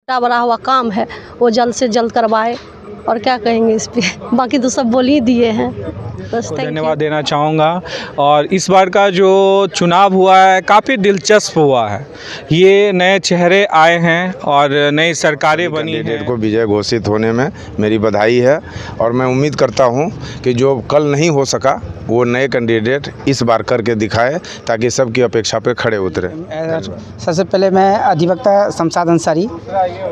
बड़ा बड़ा हुआ काम है वो जल्द से जल्द करवाए, और क्या कहेंगे इस पे। बाकी तो सब बोल ही दिए हैं, बस। धन्यवाद देना चाहूँगा। और इस बार का जो चुनाव हुआ है काफ़ी दिलचस्प हुआ है। ये नए चेहरे आए हैं और नई सरकारें बनी हैं। कैंडिडेट को विजय घोषित होने में मेरी बधाई है, और मैं उम्मीद करता हूं कि जो कल नहीं हो सका वो नए कैंडिडेट इस बार करके दिखाए, ताकि सबकी अपेक्षा पे खड़े उतरे। सबसे पहले मैं अधिवक्ता शमशाद अंसारी,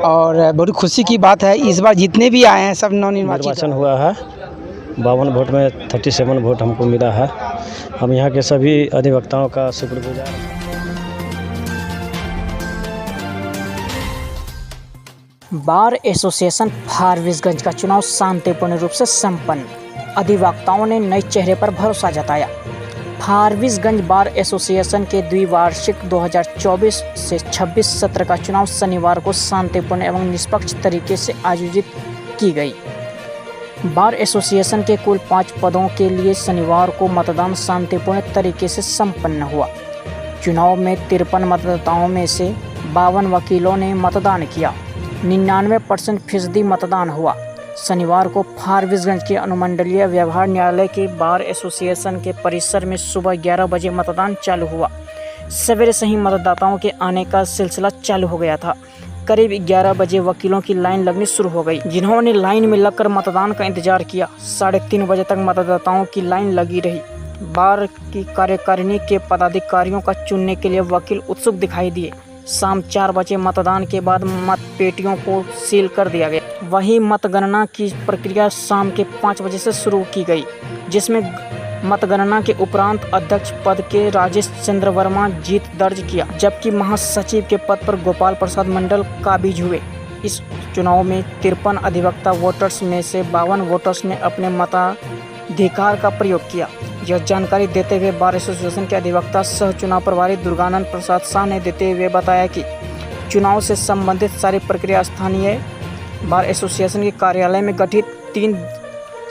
और बड़ी खुशी की बात है इस बार जितने भी आए हैं सब निर्वाचन हुआ है। 52 वोट में 37 वोट हमको मिला है। हम यहाँ के सभी अधिवक्ताओं का शुक्रगुजार हैं। बार एसोसिएशन फारबिसगंज का चुनाव शांतिपूर्ण रूप से संपन्न। अधिवक्ताओं ने नए चेहरे पर भरोसा जताया। फारबिसगंज बार एसोसिएशन के द्विवार्षिक 2024 से 26 सत्र का चुनाव शनिवार को शांतिपूर्ण एवं निष्पक्ष तरीके से आयोजित की गई। बार एसोसिएशन के कुल 5 पदों के लिए शनिवार को मतदान शांतिपूर्ण तरीके से संपन्न हुआ। चुनाव में 53 मतदाताओं में से 52 वकीलों ने मतदान किया। 99% मतदान हुआ। शनिवार को फारबिसगंज के अनुमंडलीय व्यवहार न्यायालय के बार एसोसिएशन के परिसर में सुबह 11 बजे मतदान चालू हुआ। सवेरे से ही मतदाताओं के आने का सिलसिला चालू हो गया था। करीब 11 बजे वकीलों की लाइन लगनी शुरू हो गई, जिन्होंने लाइन में लगकर मतदान का इंतजार किया। 3:30 बजे तक मतदाताओं की लाइन लगी रही। बार की कार्यकारिणी के पदाधिकारियों का चुनने के लिए वकील उत्सुक दिखाई दिए। शाम 4 बजे मतदान के बाद मत पेटियों को सील कर दिया गया। वहीं मतगणना की प्रक्रिया शाम के 5 बजे से शुरू की गई, जिसमें मतगणना के उपरांत अध्यक्ष पद के राजेश चंद्र वर्मा जीत दर्ज किया, जबकि महासचिव के पद पर गोपाल प्रसाद मंडल काबिज हुए। इस चुनाव में 53 अधिवक्ता वोटर्स में से 52 वोटर्स ने अपने मताधिकार का प्रयोग किया। यह जानकारी देते हुए बार एसोसिएशन के अधिवक्ता सह चुनाव प्रभारी दुर्गानंद प्रसाद शाह ने देते हुए बताया कि चुनाव से संबंधित सारी प्रक्रिया स्थानीय बार एसोसिएशन के कार्यालय में गठित 3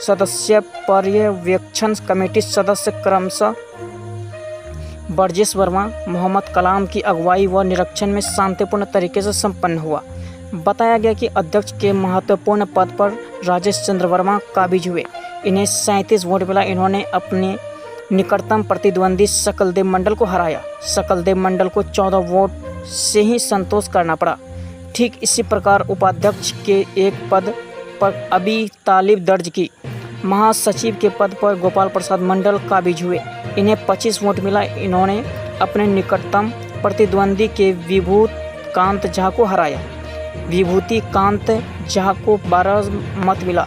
सदस्यीय पर्यवेक्षण कमेटी सदस्य क्रमशः बरजेश वर्मा, मोहम्मद कलाम की अगुवाई व निरीक्षण में शांतिपूर्ण तरीके से संपन्न हुआ। बताया गया कि अध्यक्ष के महत्वपूर्ण पद पर राजेश चंद्र वर्मा काबिज हुए। इन्हें 37 वोट मिला। इन्होंने अपने निकटतम प्रतिद्वंदी सकलदेव मंडल को हराया। सकलदेव मंडल को 14 वोट से ही संतोष करना पड़ा। ठीक इसी प्रकार उपाध्यक्ष के एक पद पर अभी तालिब दर्ज की। महासचिव के पद पर गोपाल प्रसाद मंडल काबिज हुए। इन्हें 25 वोट मिला। इन्होंने अपने निकटतम प्रतिद्वंदी के विभूत कांत झा को हराया। विभूति कांत झा को 12 मत मिला।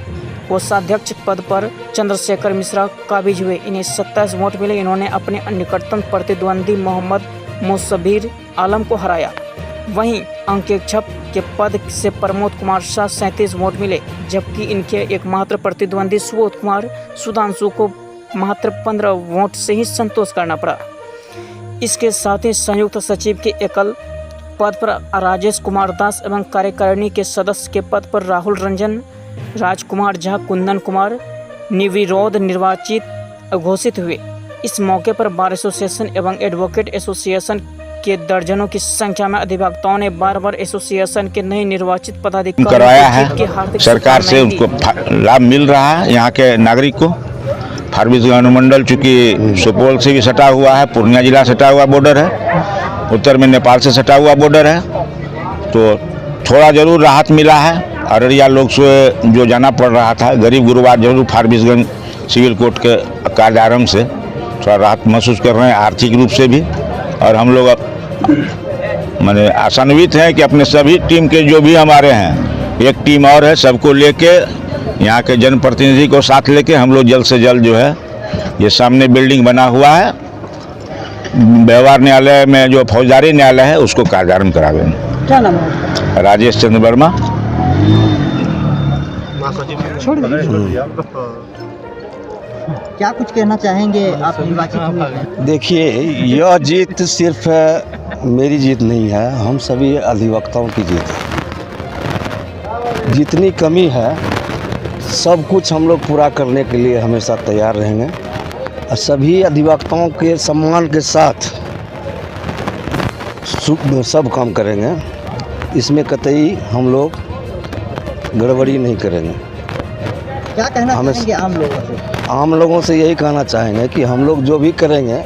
कोषाध्यक्ष पद पर चंद्रशेखर मिश्रा काबिज हुए। इन्हें 27 वोट मिले। इन्होंने अपने निकटतम प्रतिद्वंदी मोहम्मद मुसब्बिर आलम को हराया। वहीं अंकेक्षक के पद से प्रमोद कुमार शाह 37 वोट मिले, जबकि इनके एकमात्र प्रतिद्वंदी सुबोध कुमार सुधांशु को मात्र 15 वोट से ही संतोष करना पड़ा। इसके साथ ही संयुक्त सचिव के एकल पद पर राजेश कुमार दास एवं कार्यकारिणी के सदस्य के पद पर राहुल रंजन, राजकुमार झा, कुंदन कुमार निर्विरोध निर्वाचित घोषित हुए। इस मौके पर बार एसोसिएशन एवं एडवोकेट एसोसिएशन के दर्जनों की संख्या में अधिवक्ताओं ने बार एसोसिएशन के नए निर्वाचित पदाधिकारियों करवाया है। सरकार से उनको लाभ मिल रहा है। यहाँ के नागरिक को फारबिसगंज अनुमंडल चूँकि सुपौल से भी सटा हुआ है, पूर्णिया जिला सटा हुआ बॉर्डर है, उत्तर में नेपाल से सटा हुआ बॉर्डर है, तो थोड़ा जरूर राहत मिला है। अररिया लोग से जो जाना पड़ रहा था, गरीब गुरुवार जरूर फारबिसगंज सिविल कोर्ट के कार्यालय से थोड़ा राहत महसूस कर रहे हैं, आर्थिक रूप से भी। और हम लोग माने आशान्वित हैं कि अपने सभी टीम के जो भी हमारे हैं, एक टीम और है, सबको लेके यहाँ के जनप्रतिनिधि को साथ लेके हम लोग जल्द से जल्द जो है, ये सामने बिल्डिंग बना हुआ है व्यवहार न्यायालय में, जो फौजदारी न्यायालय है, उसको कार्यारंभ करावेंगे। क्या नाम है? राजेश चंद्र वर्मा। क्या कुछ कहना चाहेंगे आप निर्वाचित हुए? देखिए, यह जीत सिर्फ मेरी जीत नहीं है, हम सभी अधिवक्ताओं की जीत है। जितनी कमी है सब कुछ हम लोग पूरा करने के लिए हमेशा तैयार रहेंगे और सभी अधिवक्ताओं के सम्मान के साथ सब काम करेंगे। इसमें कतई हम लोग गड़बड़ी नहीं करेंगे। क्या कहना हमें- चाहेंगे आम लोगों से? आम लोगों से यही कहना चाहेंगे कि हम लोग जो भी करेंगे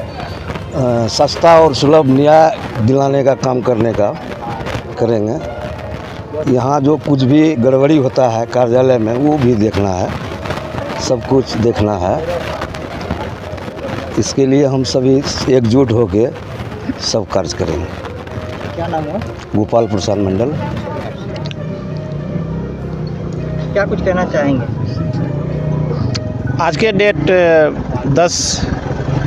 सस्ता और सुलभ न्याय दिलाने का काम करने का करेंगे। यहाँ जो कुछ भी गड़बड़ी होता है कार्यालय में वो भी देखना है, सब कुछ देखना है। इसके लिए हम सभी एकजुट होके सब कार्य करेंगे। क्या नाम है? गोपाल प्रसाद मंडल। क्या कुछ कहना चाहेंगे? आज के डेट 10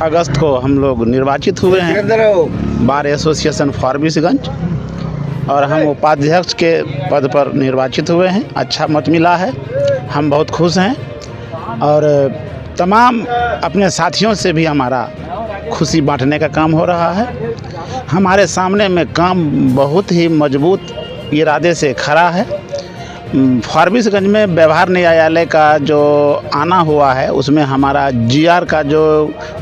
अगस्त को हम लोग निर्वाचित हुए हैं बार एसोसिएशन फारबिसगंज, और हम उपाध्यक्ष के पद पर निर्वाचित हुए हैं। अच्छा मत मिला है, हम बहुत खुश हैं, और तमाम अपने साथियों से भी हमारा खुशी बांटने का काम हो रहा है। हमारे सामने में काम बहुत ही मजबूत इरादे से खड़ा है। फारबिसगंज में व्यवहार न्यायालय का जो आना हुआ है उसमें हमारा जीआर का जो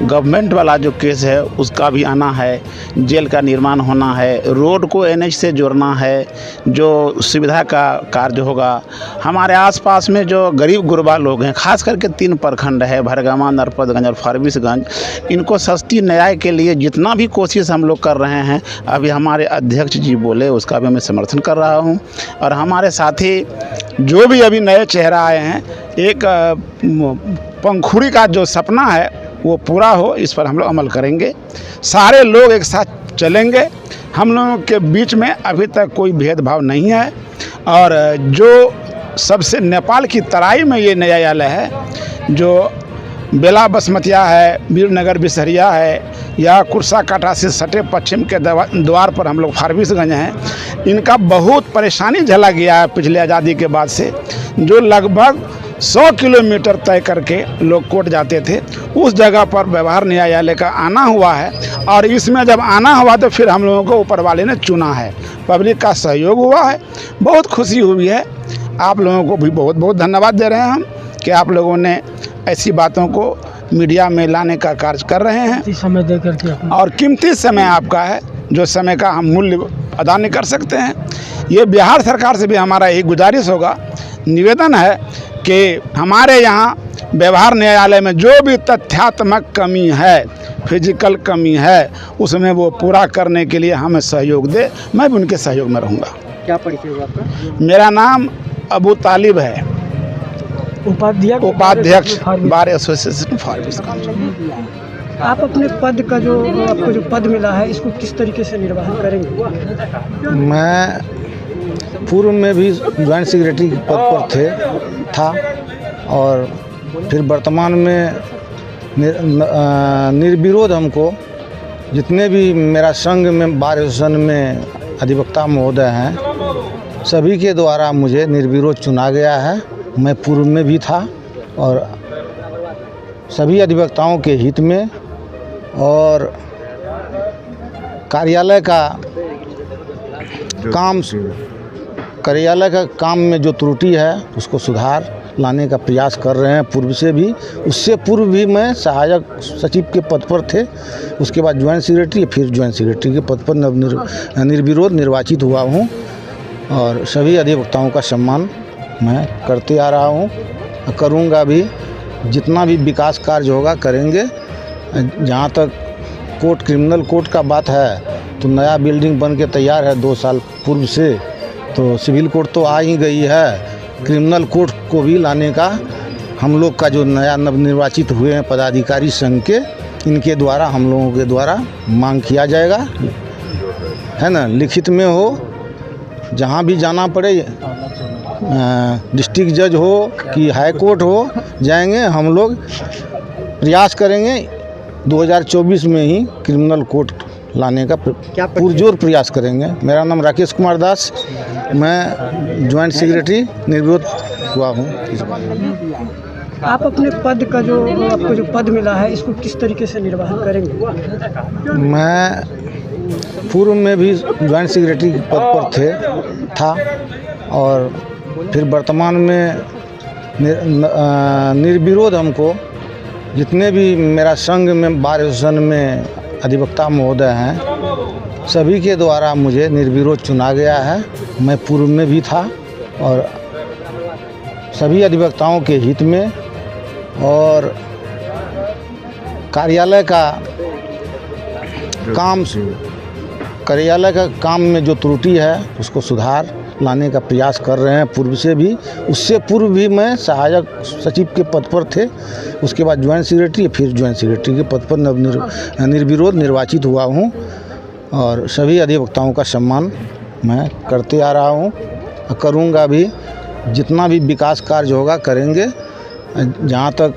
गवर्नमेंट वाला जो केस है उसका भी आना है, जेल का निर्माण होना है, रोड को एनएच से जोड़ना है, जो सुविधा का कार्य होगा। हमारे आसपास में जो गरीब गुरबा लोग हैं, खास करके 3 प्रखंड है, भरगमा, नरपतगंज और फारबिसगंज, इनको सस्ती न्याय के लिए जितना भी कोशिश हम लोग कर रहे हैं, अभी हमारे अध्यक्ष जी बोले उसका भी मैं समर्थन कर रहा हूँ। और हमारे साथी जो भी अभी नए चेहरा आए हैं, एक पंखुड़ी का जो सपना है वो पूरा हो, इस पर हम लोग अमल करेंगे। सारे लोग एक साथ चलेंगे। हम लोगों के बीच में अभी तक कोई भेदभाव नहीं है, और जो सबसे नेपाल की तराई में ये न्यायालय है, जो बेला बसमतिया है, वीरनगर बिसहरिया है, या कुर्सा काटा से सटे पश्चिम के द्वार पर हम लोग फारबिसगंज हैं, इनका बहुत परेशानी झेला गया है पिछले आज़ादी के बाद से। जो लगभग 100 किलोमीटर तय करके लोग कोर्ट जाते थे, उस जगह पर व्यवहार न्यायालय का आना हुआ है, और इसमें जब आना हुआ तो फिर हम लोगों को ऊपर वाले ने चुना है, पब्लिक का सहयोग हुआ है, बहुत खुशी हुई है। आप लोगों को भी बहुत बहुत धन्यवाद दे रहे हैं हम कि आप लोगों ने ऐसी बातों को मीडिया में लाने का कार्य कर रहे हैं, समय दे करके, और कीमती समय आपका है, जो समय का हम मूल्य अदा नहीं कर सकते हैं। ये बिहार सरकार से भी हमारा एक गुजारिश होगा, निवेदन है कि हमारे यहाँ व्यवहार न्यायालय में जो भी तथ्यात्मक कमी है, फिजिकल कमी है, उसमें वो पूरा करने के लिए हमें सहयोग दे। मैं भी उनके सहयोग में रहूँगा। क्या परिचय हुआ आपका? मेरा नाम अबू तालिब है, उपाध्यक्ष बार एसोसिएशन फारबिसगंज। आप अपने पद का जो आपको जो पद मिला है इसको किस तरीके से निर्वहन करेंगे? मैं पूर्व में भी ज्वाइंट सेक्रेटरी पद पर था, और फिर वर्तमान में निर्विरोध हमको जितने भी मेरा संघ में बार एसोसिएशन में अधिवक्ता महोदय हैं, सभी के द्वारा मुझे निर्विरोध चुना गया है। मैं पूर्व में भी था, और सभी अधिवक्ताओं के हित में और कार्यालय का काम में जो त्रुटि है उसको सुधार लाने का प्रयास कर रहे हैं। पूर्व से भी, उससे पूर्व भी मैं सहायक सचिव के पद पर थे, उसके बाद ज्वाइंट सेक्रेटरी, फिर ज्वाइंट सेक्रेटरी के पद पर निर्विरोध निर्वाचित हुआ हूँ, और सभी अधिवक्ताओं का सम्मान मैं करते आ रहा हूँ, करूँगा भी। जितना भी विकास कार्य होगा करेंगे। जहाँ तक क्रिमिनल कोर्ट का बात है, तो नया बिल्डिंग बन के तैयार है 2 साल पूर्व से, तो सिविल कोर्ट तो आ ही गई है, क्रिमिनल कोर्ट को भी लाने का हम लोग का जो नया नवनिर्वाचित हुए हैं पदाधिकारी संघ के, इनके द्वारा, हम लोगों के द्वारा मांग किया जाएगा, है ना। लिखित में हो, जहाँ भी जाना पड़े, डिस्ट्रिक्ट जज हो कि हाई कोर्ट हो, जाएंगे। हम लोग प्रयास करेंगे 2024 में ही क्रिमिनल कोर्ट लाने का पुरजोर प्रयास करेंगे। मेरा नाम राकेश कुमार दास, मैं ज्वाइंट सेक्रेटरी निर्विरोध हुआ हूँ। आप अपने पद का जो आपको जो पद मिला है इसको किस तरीके से निर्वहन करेंगे? मैं पूर्व में भी ज्वाइंट सेक्रेटरी पद पर था, और फिर वर्तमान में निर्विरोध हमको जितने भी मेरा संघ में बार एसोसिएशन में अधिवक्ता महोदय हैं, सभी के द्वारा मुझे निर्विरोध चुना गया है। मैं पूर्व में भी था और सभी अधिवक्ताओं के हित में और कार्यालय का काम में जो त्रुटि है उसको सुधार लाने का प्रयास कर रहे हैं। पूर्व से भी, उससे पूर्व भी मैं सहायक सचिव के पद पर थे, उसके बाद ज्वाइंट सेक्रेटरी, फिर ज्वाइंट सेक्रेटरी के पद पर निर्विरोध निर्वाचित हुआ हूं और सभी अधिवक्ताओं का सम्मान मैं करते आ रहा हूं, करूंगा भी। जितना भी विकास कार्य होगा करेंगे। जहां तक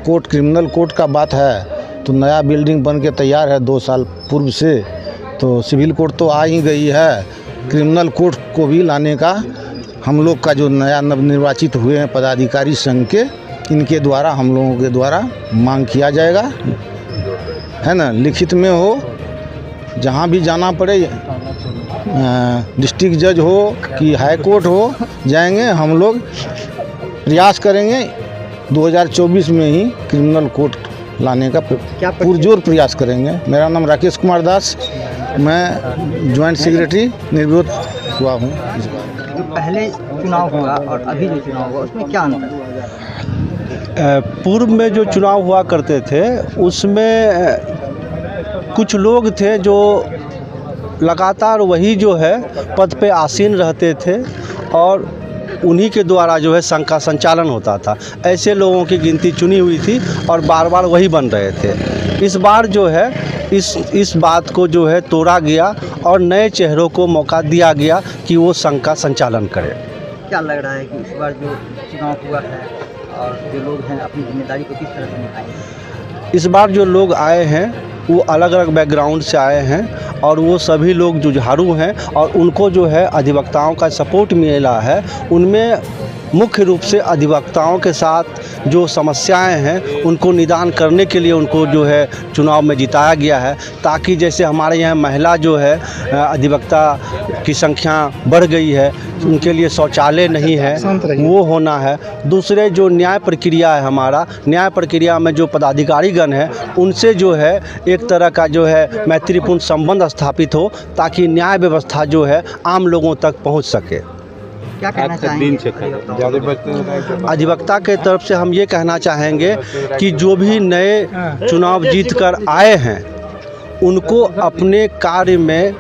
क्रिमिनल कोर्ट का बात है तो नया बिल्डिंग बन के तैयार है 2 साल पूर्व से, तो सिविल कोर्ट तो आ ही गई है। क्रिमिनल कोर्ट को भी लाने का हम लोग का जो नया नवनिर्वाचित हुए हैं पदाधिकारी संघ के, इनके द्वारा, हम लोगों के द्वारा मांग किया जाएगा, है ना। लिखित में हो, जहाँ भी जाना पड़े, डिस्ट्रिक्ट जज हो कि हाई कोर्ट हो, जाएंगे। हम लोग प्रयास करेंगे 2024 में ही क्रिमिनल कोर्ट लाने का पुरजोर प्रयास करेंगे। मेरा नाम राकेश कुमार दास, मैं ज्वाइंट सेक्रेटरी निर्विरोध हुआ हूँ। जो पहले चुनाव हुआ और अभी जो चुनाव हुआ उसमें क्या अंतर है? पूर्व में जो चुनाव हुआ करते थे उसमें कुछ लोग थे जो लगातार वही जो है पद पे आसीन रहते थे और उन्हीं के द्वारा जो है संघ का संचालन होता था। ऐसे लोगों की गिनती चुनी हुई थी और बार बार वही बन रहे थे। इस बार जो है इस बात को जो है तोड़ा गया और नए चेहरों को मौका दिया गया कि वो संघ का संचालन करें। क्या लग रहा है कि इस बार जो चुनाव हुआ है और जो लोग हैं अपनी जिम्मेदारी को किस तरह से निभाएंगे? इस बार जो लोग आए हैं वो अलग अलग बैकग्राउंड से आए हैं और वो सभी लोग जुझारू हैं और उनको जो है अधिवक्ताओं का सपोर्ट मिला है। उनमें मुख्य रूप से अधिवक्ताओं के साथ जो समस्याएं हैं उनको निदान करने के लिए उनको जो है चुनाव में जिताया गया है, ताकि जैसे हमारे यहाँ महिला जो है अधिवक्ता की संख्या बढ़ गई है, उनके लिए शौचालय नहीं है, वो होना है। दूसरे जो न्याय प्रक्रिया है, हमारा न्याय प्रक्रिया में जो पदाधिकारीगण हैं उनसे जो है एक तरह का जो है मैत्रीपूर्ण संबंध स्थापित हो, ताकि न्याय व्यवस्था जो है आम लोगों तक पहुँच सके। क्या कहना चाहेंगे अधिवक्ता के तरफ से हम ये कहना चाहेंगे कि जो भी नए चुनाव जीत कर आए हैं उनको अपने कार्य में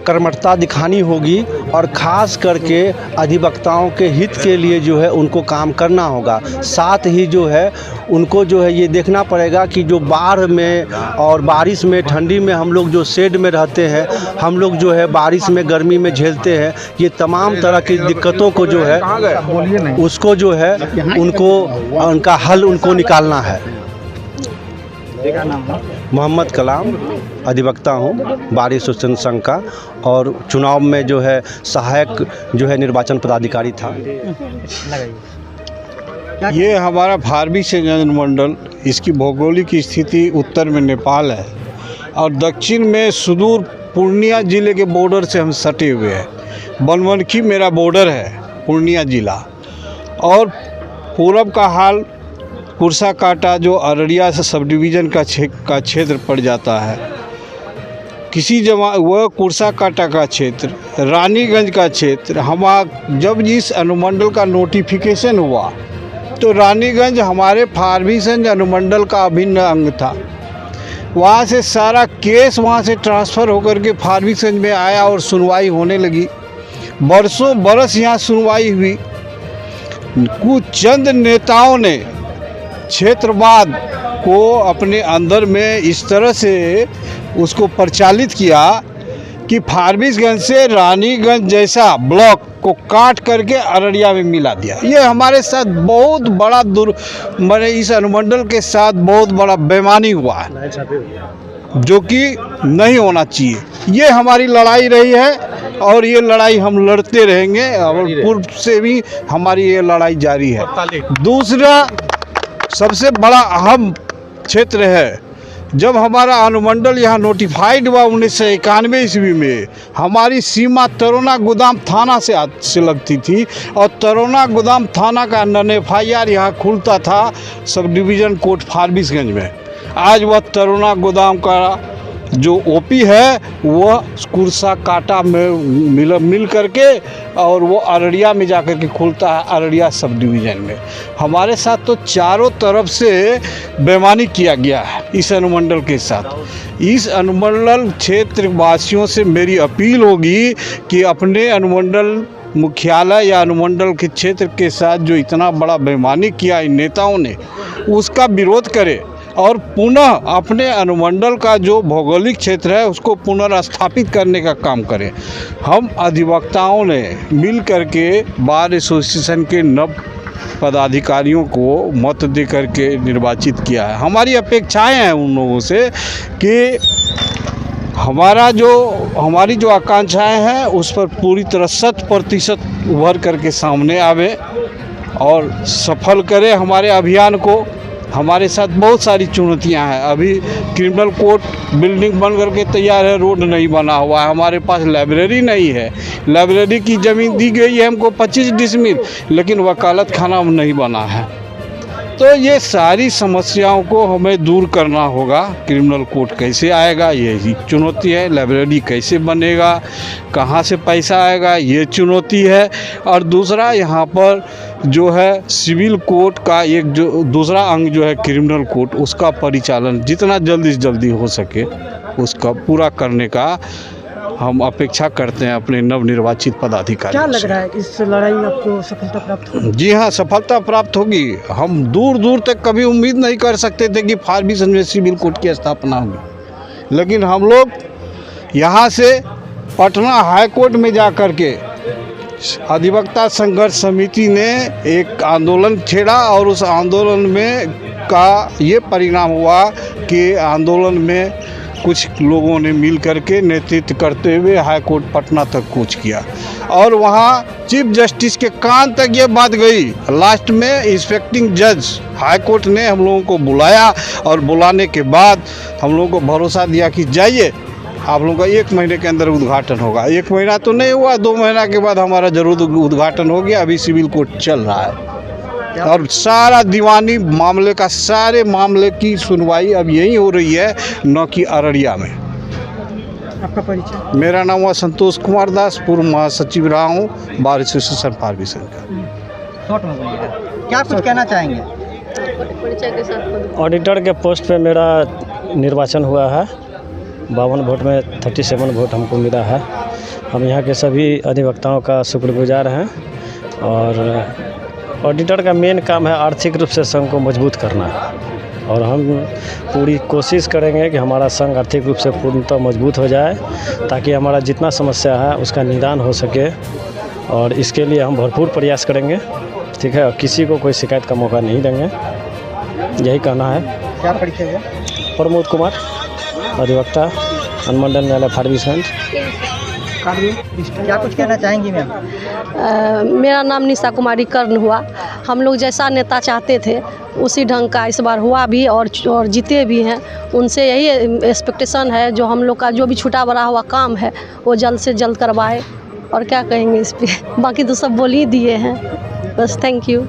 कर्मठता दिखानी होगी और ख़ास करके अधिवक्ताओं के हित के लिए जो है उनको काम करना होगा। साथ ही जो है उनको जो है ये देखना पड़ेगा कि जो बाढ़ में और बारिश में, ठंडी में हम लोग जो शेड में रहते हैं, हम लोग जो है बारिश में, गर्मी में झेलते हैं, ये तमाम तरह की दिक्कतों को जो है उसको जो है उनको उनका हल उनको निकालना है। मोहम्मद कलाम, अधिवक्ता हूँ बार एसोसिएशन संघ का और चुनाव में जो है सहायक जो है निर्वाचन पदाधिकारी था। ये हमारा फारबिसगंज मंडल, इसकी भौगोलिक स्थिति उत्तर में नेपाल है और दक्षिण में सुदूर पूर्णिया ज़िले के बॉर्डर से हम सटे हुए हैं। बनमनखी मेरा बॉर्डर है, पूर्णिया ज़िला, और पूरब का हाल कुर्सा काटा जो अररिया से सब डिवीज़न का क्षेत्र पड़ जाता है। किसी वह कुर्सा काटा का क्षेत्र, रानीगंज का क्षेत्र, जब इस अनुमंडल का नोटिफिकेशन हुआ तो रानीगंज हमारे फारबिसगंज अनुमंडल का अभिन्न अंग था। वहाँ से सारा केस वहाँ से ट्रांसफ़र होकर के फारबिसगंज में आया और सुनवाई होने लगी। बरसों बरस यहाँ सुनवाई हुई। कुछ चंद नेताओं ने क्षेत्रवाद को अपने अंदर में इस तरह से उसको प्रचालित किया कि फारबिसगंज से रानीगंज जैसा ब्लॉक को काट करके अररिया में मिला दिया। ये हमारे साथ बहुत बड़ा मैंने इस अनुमंडल के साथ बहुत बड़ा बेईमानी हुआ है, जो कि नहीं होना चाहिए। ये हमारी लड़ाई रही है और ये लड़ाई हम लड़ते रहेंगे और पूर्व से भी हमारी ये लड़ाई जारी है। दूसरा सबसे बड़ा अहम क्षेत्र है, जब हमारा अनुमंडल यहाँ नोटिफाइड हुआ 1991 ईस्वी में, हमारी सीमा तरोना गोदाम थाना से लगती थी और तरोना गोदाम थाना का NFIR यहाँ खुलता था सब डिवीज़न कोर्ट फारबिसगंज में। आज वह तरुणा गोदाम का जो ओपी है वह कुरसा काटा में मिल करके और वो अररिया में जा कर के खुलता है, अररिया सब डिवीज़न में। हमारे साथ तो चारों तरफ से बेईमानी किया गया है इस अनुमंडल के साथ। इस अनुमंडल क्षेत्र वासियों से मेरी अपील होगी कि अपने अनुमंडल मुख्यालय या अनुमंडल के क्षेत्र के साथ जो इतना बड़ा बेईमानी किया इन नेताओं ने, उसका विरोध करें और पुनः अपने अनुमंडल का जो भौगोलिक क्षेत्र है उसको पुनर्स्थापित करने का काम करें। हम अधिवक्ताओं ने मिल करके बार एसोसिएशन के नव पदाधिकारियों को मत दे करके निर्वाचित किया है। हमारी अपेक्षाएं हैं उन लोगों से कि हमारी जो आकांक्षाएं हैं उस पर पूरी तरह 100% उभर करके सामने आवे और सफल करें हमारे अभियान को। हमारे साथ बहुत सारी चुनौतियां हैं। अभी क्रिमिनल कोर्ट बिल्डिंग बन करके तैयार है, रोड नहीं बना हुआ है। हमारे पास लाइब्रेरी नहीं है, लाइब्रेरी की ज़मीन दी गई है हमको 25 डिसमिल, लेकिन वकालत खाना नहीं बना है। तो ये सारी समस्याओं को हमें दूर करना होगा। क्रिमिनल कोर्ट कैसे आएगा, यही चुनौती है। लाइब्रेरी कैसे बनेगा, कहाँ से पैसा आएगा, ये चुनौती है। और दूसरा यहाँ पर जो है सिविल कोर्ट का एक जो दूसरा अंग जो है क्रिमिनल कोर्ट, उसका परिचालन जितना जल्दी से जल्दी हो सके उसका पूरा करने का हम अपेक्षा करते हैं अपने नवनिर्वाचित पदाधिकारी। क्या लग रहा है कि इस लड़ाई में आपको सफलता प्राप्त होगी? जी हाँ, सफलता प्राप्त होगी। हम दूर दूर तक कभी उम्मीद नहीं कर सकते थे कि फारबिसगंज में सिविल कोर्ट की स्थापना होगी, लेकिन हम लोग यहाँ से पटना हाई कोर्ट में जा कर के अधिवक्ता संघर्ष समिति ने एक आंदोलन छेड़ा और उस आंदोलन में का ये परिणाम हुआ कि आंदोलन में कुछ लोगों ने मिल करके नेतृत्व करते हुए हाई कोर्ट पटना तक कूच किया और वहाँ चीफ जस्टिस के कान तक ये बात गई। लास्ट में इंस्पेक्टिंग जज हाई कोर्ट ने हम लोगों को बुलाया और बुलाने के बाद हम लोगों को भरोसा दिया कि जाइए, आप लोगों का 1 महीने के अंदर उद्घाटन होगा। 1 महीना तो नहीं हुआ, 2 महीना के बाद हमारा जरूर उद्घाटन हो गया। अभी सिविल कोर्ट चल रहा है और सारा दीवानी मामले का सारे मामले की सुनवाई अब यही हो रही है, न कि अररिया में। आपका परिचय? मेरा नाम हुआ संतोष कुमार दास, पूर्व महासचिव रहा हूँ बार एसोसिएशन फारबिसगंज का। शॉर्ट में बोलिएगा, क्या कुछ कहना चाहेंगे? ऑडिटर के पोस्ट पे मेरा निर्वाचन हुआ है। 52 वोट में 37 वोट हमको मिला है। हम यहाँ के सभी अधिवक्ताओं का शुक्रगुजार हैं और ऑडिटर का मेन काम है आर्थिक रूप से संघ को मजबूत करना और हम पूरी कोशिश करेंगे कि हमारा संघ आर्थिक रूप से पूर्णतः मजबूत हो जाए ताकि हमारा जितना समस्या है उसका निदान हो सके और इसके लिए हम भरपूर प्रयास करेंगे, ठीक है। और किसी को कोई शिकायत का मौका नहीं देंगे, यही कहना है। क्या परिचय है? प्रमोद कुमार, अधिवक्ता, अनुमंडल न्यायालय फारबिसगंज। क्या कुछ कहना चाहेंगी मैम? मेरा नाम निशा कुमारी कर्ण हुआ। हम लोग जैसा नेता चाहते थे उसी ढंग का इस बार हुआ भी और जीते भी हैं। उनसे यही एक्सपेक्टेशन है, जो हम लोग का जो भी छूटा बड़ा हुआ काम है वो जल्द से जल्द करवाए। और क्या कहेंगे इस पर, बाकी तो सब बोल ही दिए हैं, बस। Thank you.